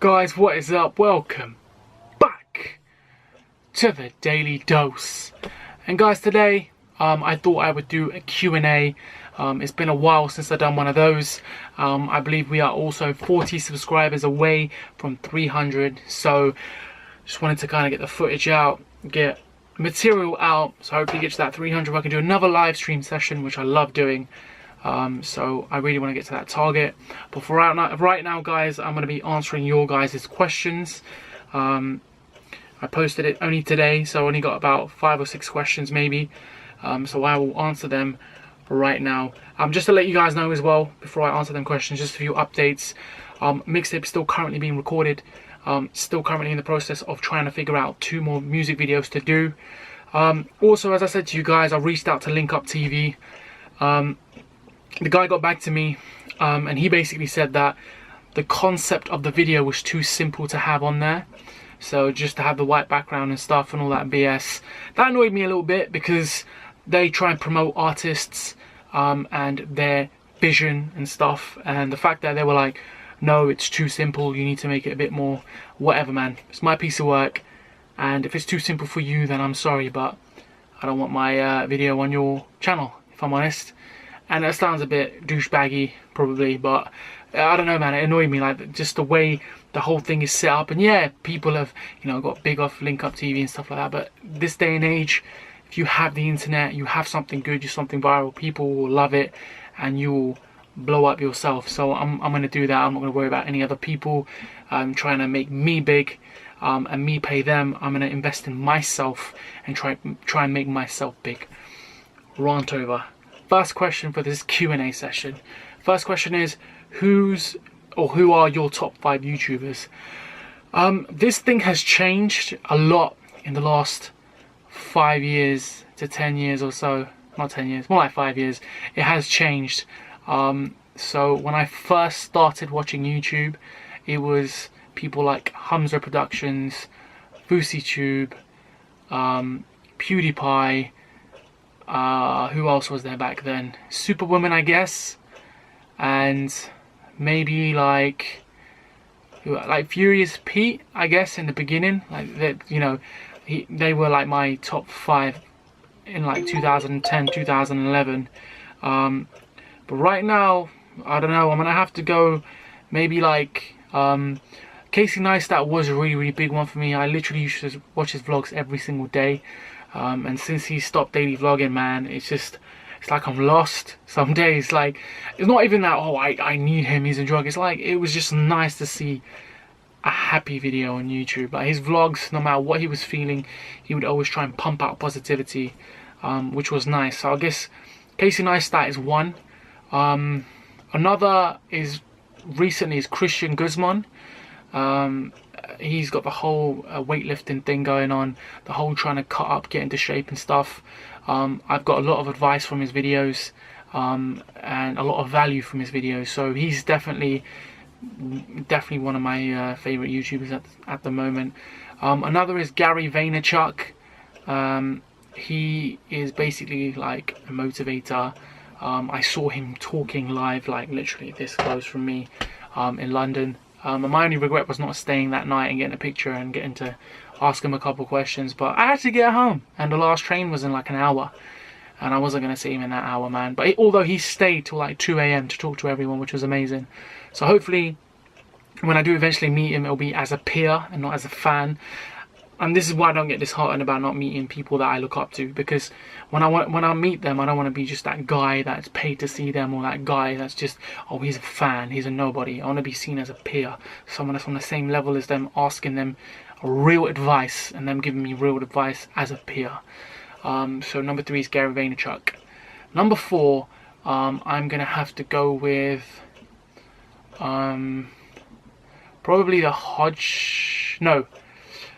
Guys, what is up? Welcome back to the Daily Dose. And guys, today I thought I would do a Q&A. It's been a while since I've done one of those. I believe we are also 40 subscribers away from 300. So just wanted to kind of get the footage out, get material out, so hopefully get to that 300. I can do another live stream session, which I love doing. So I really want to get to that target. But for right now, guys, I'm going to be answering your guys' questions. I posted it only today, so I only got about 5 or 6 questions maybe. So I will answer them right now. Just to let you guys know as well, before I answer them questions, just a few updates. Mixtape still currently being recorded. Still currently in the process of trying to figure out 2 more music videos to do. Also, as I said to you guys, I reached out to Link Up TV. The guy got back to me and he basically said that the concept of the video was too simple to have on there. So just to have the white background and stuff and all that BS. That annoyed me a little bit because they try and promote artists and their vision and stuff. And the fact that they were like, no, it's too simple, you need to make it a bit more, whatever, man. It's my piece of work. And if it's too simple for you, then I'm sorry, but I don't want my video on your channel, if I'm honest. And that sounds a bit douchebaggy, probably, but I don't know, man. It annoyed me, like just the way the whole thing is set up. And yeah, people have, you know, got big off Link Up TV and stuff like that. But this day and age, if you have the internet, you have something good, you're something viral, people will love it, and you will blow up yourself. So I'm gonna do that. I'm not gonna worry about any other people trying to make me big and me pay them. I'm gonna invest in myself and try and make myself big. Rant over. First question for this Q&A session. First question is, who are your top 5 YouTubers? This thing has changed a lot in the last 5 years to 10 years or so. Not 10 years, more like 5 years. It has changed. So when I first started watching YouTube, it was people like Hamza Productions, FouseyTube, PewDiePie. Who else was there back then? Superwoman, I guess, and maybe like Furious Pete, I guess, in the beginning. Like that, you know, they were like my top 5 in like 2010, 2011. But right now, I don't know. I'm gonna have to go maybe like Casey Neistat was a really big one for me. I literally used to watch his vlogs every single day. And since he stopped daily vlogging, man, it's like I'm lost some days. Like, it's not even that, oh, I need him, he's a drug. It's like, it was just nice to see a happy video on YouTube. Like, his vlogs, no matter what he was feeling, he would always try and pump out positivity, which was nice. So I guess Casey Neistat is one. Another is recently is Christian Guzman. He's got the whole weightlifting thing going on, the whole trying to cut up, get into shape and stuff. I've got a lot of advice from his videos and a lot of value from his videos, so he's definitely one of my favorite YouTubers at the moment. Another is Gary Vaynerchuk. He is basically like a motivator. I saw him talking live, like literally this close from me, in London. My only regret was not staying that night and getting a picture and getting to ask him a couple questions. But I had to get home, and the last train was in like an hour, and I wasn't going to see him in that hour, man. But although he stayed till like 2 AM to talk to everyone, which was amazing. So hopefully, when I do eventually meet him, it'll be as a peer and not as a fan. And this is why I don't get disheartened about not meeting people that I look up to, because when I meet them, I don't want to be just that guy that's paid to see them, or that guy that's just, oh, he's a fan, he's a nobody. I want to be seen as a peer, someone that's on the same level as them, asking them real advice and them giving me real advice as a peer. So number 3 is Gary Vaynerchuk. Number 4, I'm gonna have to go with probably the Hodge. No.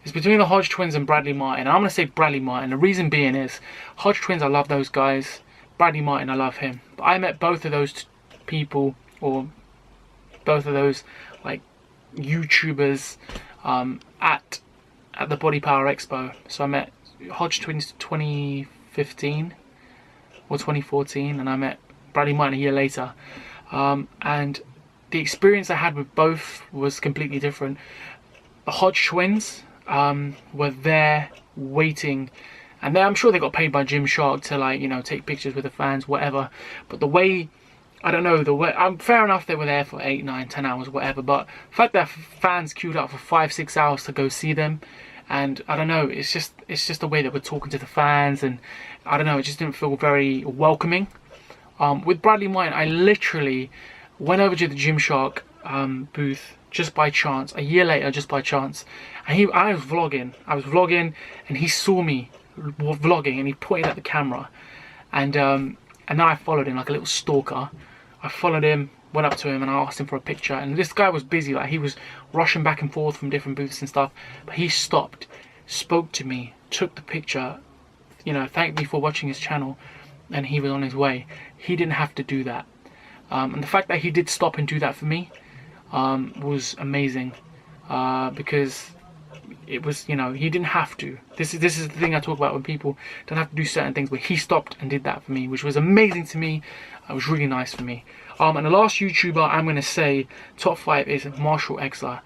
It's between the Hodge twins and Bradley Martin. I'm going to say Bradley Martin. The reason being is, Hodge twins, I love those guys. Bradley Martin, I love him. But I met both of those people, or both of those like YouTubers at the Body Power Expo. So I met Hodge twins 2015 or 2014, and I met Bradley Martin a year later. And the experience I had with both was completely different. The Hodge twins were there waiting, and I'm sure they got paid by Gymshark to, like, you know, take pictures with the fans, whatever. But the way, I don't know, the way, fair enough, they were there for 8, 9, 10 hours, whatever. But the fact that fans queued up for 5, 6 hours to go see them, and I don't know, it's just the way that we're talking to the fans, and I don't know, it just didn't feel very welcoming. With Bradley Wine, I literally went over to the Gymshark booth just by chance, a year later, just by chance, and I was vlogging, and he saw me vlogging, and he pointed at the camera, and then I followed him like a little stalker. I followed him, went up to him, and I asked him for a picture, and this guy was busy, like he was rushing back and forth from different booths and stuff, but he stopped, spoke to me, took the picture, you know, thanked me for watching his channel, and he was on his way. He didn't have to do that, and the fact that he did stop and do that for me was amazing, because it was, you know, he didn't have to. This is the thing I talk about when people don't have to do certain things, but he stopped and did that for me, which was amazing to me. It was really nice for me. And the last YouTuber I'm going to say top 5 is Marshall Exler,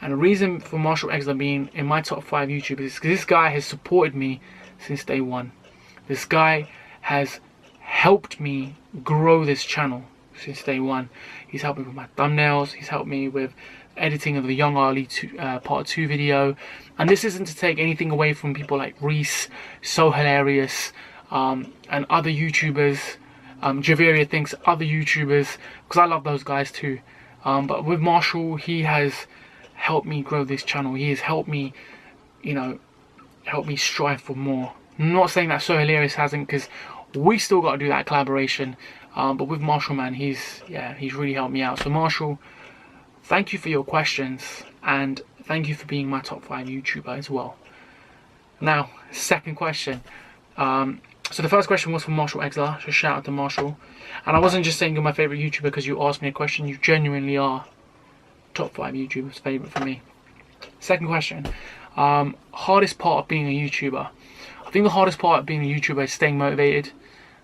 and the reason for Marshall Exler being in my top 5 YouTubers is because this guy has supported me since day one. This guy has helped me grow this channel since day one. He's helped me with my thumbnails, he's helped me with editing of the Young Ali part 2 video, and this isn't to take anything away from people like Reese, So Hilarious, and other YouTubers, Javeria thinks, other YouTubers, because I love those guys too, but with Marshall, he has helped me grow this channel. He has helped me, you know, help me strive for more. I'm not saying that So Hilarious hasn't, because we still got to do that collaboration, but with Marshall, man, he's really helped me out. So Marshall, thank you for your questions, and thank you for being my top 5 YouTuber as well. Now, second question. So the first question was from Marshall Exler, so shout out to Marshall. And I wasn't just saying you're my favourite YouTuber because you asked me a question, you genuinely are top 5 YouTubers favourite for me. Second question, hardest part of being a YouTuber. I think the hardest part of being a YouTuber is staying motivated.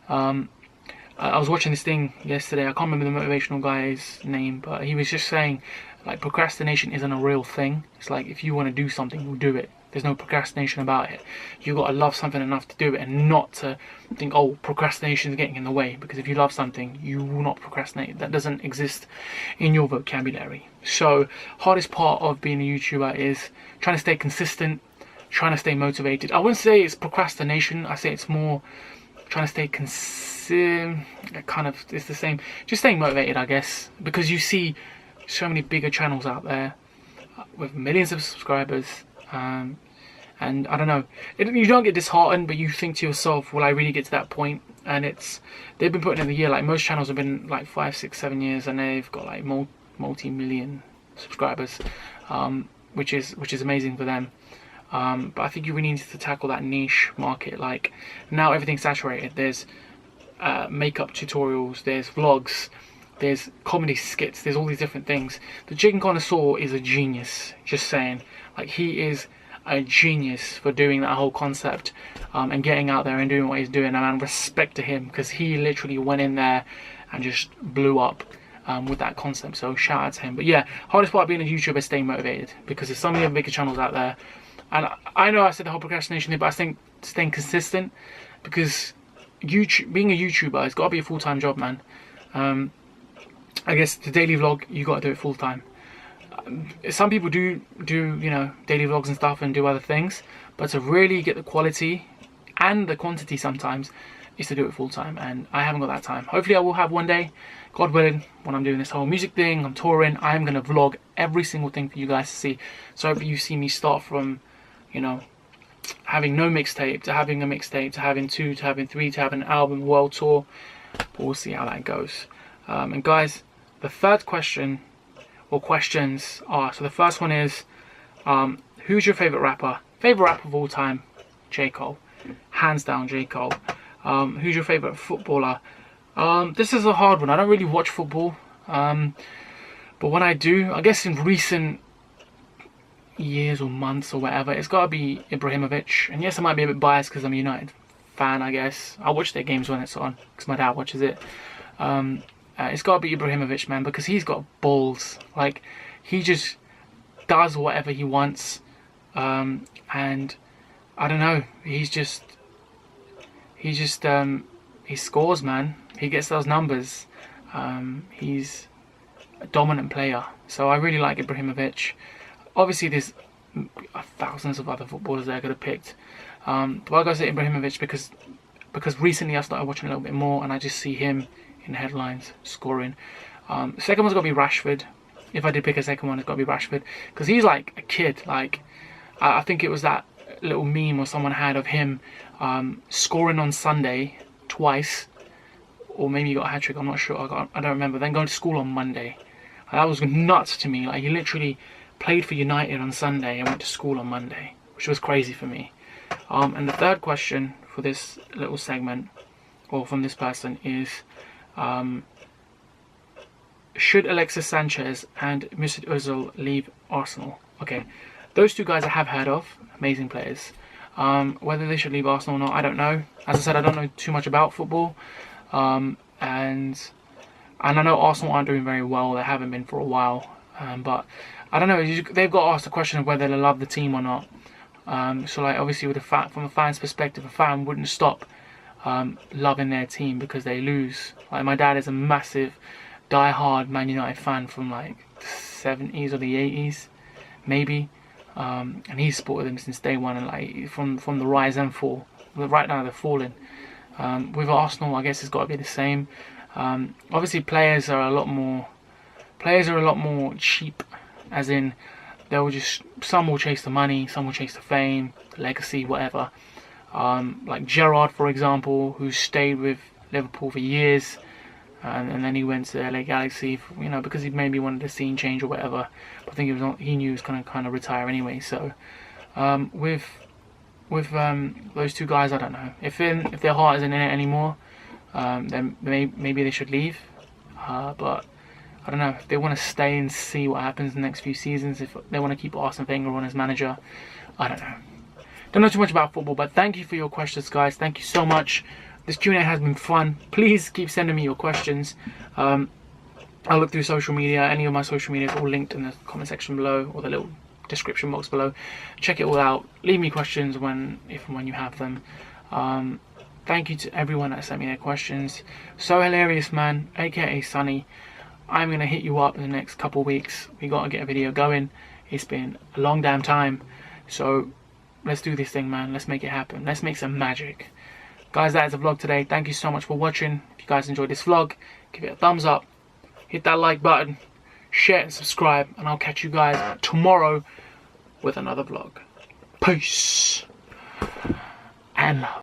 I was watching this thing yesterday, I can't remember the motivational guy's name, but he was just saying, like, procrastination isn't a real thing. It's like, if you want to do something, you'll do it. There's no procrastination about it. You got to love something enough to do it, and not to think, oh, procrastination is getting in the way, because if you love something, you will not procrastinate. That doesn't exist in your vocabulary. So hardest part of being a YouTuber is trying to stay consistent, trying to stay motivated. I wouldn't say it's procrastination, I say it's more trying to stay kind of, it's the same, just staying motivated, I guess, because you see so many bigger channels out there with millions of subscribers, and I don't know, you don't get disheartened, but you think to yourself, will I really get to that point? And they've been putting in the year, like most channels have been like 5, 6, 7 years, and they've got like multi-million subscribers, which is amazing for them. But I think you really need to tackle that niche market. Like, now everything's saturated. There's makeup tutorials, there's vlogs, there's comedy skits, there's all these different things. The Chicken Connoisseur is a genius, just saying. Like, he is a genius for doing that whole concept, and getting out there and doing what he's doing. And respect to him, because he literally went in there and just blew up with that concept. So shout out to him. But yeah, hardest part of being a YouTuber is staying motivated, because there's so many other bigger channels out there. And I know I said the whole procrastination thing, but I think staying consistent, because being a YouTuber, it's got to be a full-time job, man. I guess the daily vlog, you got to do it full-time. Some people do you know, daily vlogs and stuff and do other things, but to really get the quality and the quantity sometimes is to do it full-time, and I haven't got that time. Hopefully I will have one day, God willing, when I'm doing this whole music thing, I'm touring, I'm going to vlog every single thing for you guys to see. So hopefully you see me start from, you know, having no mixtape, to having a mixtape, to having 2, to having 3, to having an album, world tour. But we'll see how that goes. And guys, the third question, or questions, are, so the first one is, who's your favourite rapper? Favourite rapper of all time? J. Cole. Hands down, J. Cole. Who's your favourite footballer? This is a hard one. I don't really watch football. But when I do, I guess in recent years or months or whatever, it's got to be Ibrahimovic. And yes, I might be a bit biased because I'm a United fan, I guess. I watch their games when it's on, because my dad watches it. And it's got to be Ibrahimovic, man, because he's got balls. Like, he just does whatever he wants, and I don't know. He scores, man. He gets those numbers. He's a dominant player, so I really like Ibrahimovic. Obviously, there's thousands of other footballers that I could have picked. But I go to Ibrahimovic because recently I started watching a little bit more, and I just see him in headlines scoring. The second one's got to be Rashford. If I did pick a second one, it's got to be Rashford, because he's like a kid. Like, I think it was that little meme or someone had of him scoring on Sunday twice, or maybe he got a hat trick. I'm not sure. I don't remember. Then going to school on Monday. That was nuts to me. Like, he literally played for United on Sunday and went to school on Monday, which was crazy for me. And the third question for this little segment, or from this person, is should Alexis Sanchez and Mesut Ozil leave Arsenal? Okay, those two guys I have heard of, amazing players. Whether they should leave Arsenal or not, I don't know. As I said, I don't know too much about football, and I know Arsenal aren't doing very well. They haven't been for a while, but I don't know. They've got to ask the question of whether they love the team or not. So, like, obviously, with from a fan's perspective, a fan wouldn't stop loving their team because they lose. Like, my dad is a massive, die-hard Man United fan from like the 70s or the 80s, maybe, and he's supported them since day one, and like from the rise and fall. Right now they're falling. With Arsenal, I guess it's got to be the same. Obviously, players are a lot more cheap, as in some will chase the money, some will chase the fame, the legacy, whatever. Like Gerrard, for example, who stayed with Liverpool for years, and then he went to LA Galaxy, because he maybe wanted a scene change or whatever. But I think he knew he was gonna kind of retire anyway. So with those two guys, I don't know if their heart isn't in it anymore. Then maybe they should leave. But I don't know if they want to stay and see what happens in the next few seasons. If they want to keep Arsene Wenger on as manager, I don't know. Don't know too much about football, but thank you for your questions, guys. Thank you so much. This Q&A has been fun. Please keep sending me your questions. I'll look through social media. Any of my social media is all linked in the comment section below, or the little description box below. Check it all out. Leave me questions if and when you have them. Thank you to everyone that sent me their questions. So hilarious, man, aka Sunny. I'm gonna hit you up in the next couple of weeks. We gotta get a video going. It's been a long damn time, so let's do this thing, man. Let's make it happen. Let's make some magic, guys. That is the vlog today. Thank you so much for watching. If you guys enjoyed this vlog, give it a thumbs up, hit that like button, share and subscribe, and I'll catch you guys tomorrow with another vlog. Peace and love.